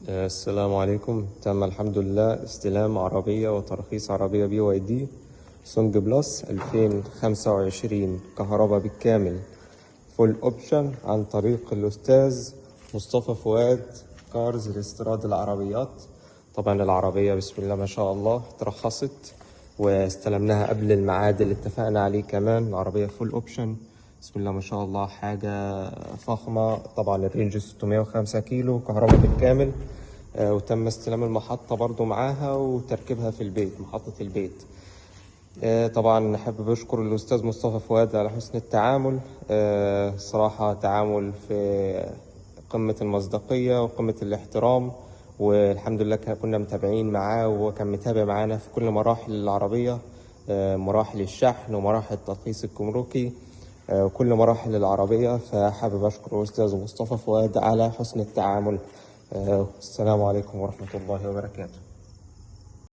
السلام عليكم. تم الحمد لله استلام عربية وترخيص عربية BYD سونج بلس 2025 كهرباء بالكامل فول اوبشن عن طريق الأستاذ مصطفى فؤاد كارز لاستيراد العربيات. طبعا العربية بسم الله ما شاء الله ترخصت واستلمناها قبل الميعاد اللي اتفقنا عليه. كمان العربية فول اوبشن بسم الله ما شاء الله حاجة فخمة. طبعا الرينج 605 كيلو كهرباء بالكامل. وتم استلام المحطة برضو معاها وتركيبها في البيت، محطة البيت. طبعا حابب أشكر الأستاذ مصطفى فؤاد على حسن التعامل. صراحة تعامل في قمة المصداقية وقمة الاحترام، والحمد لله كنا متابعين معاه وهو كان متابع معانا في كل مراحل العربية، مراحل الشحن ومراحل الترخيص الجمركي وكل مراحل العربية. فحابب أشكر الأستاذ مصطفى فؤاد على حسن التعامل. السلام عليكم ورحمة الله وبركاته.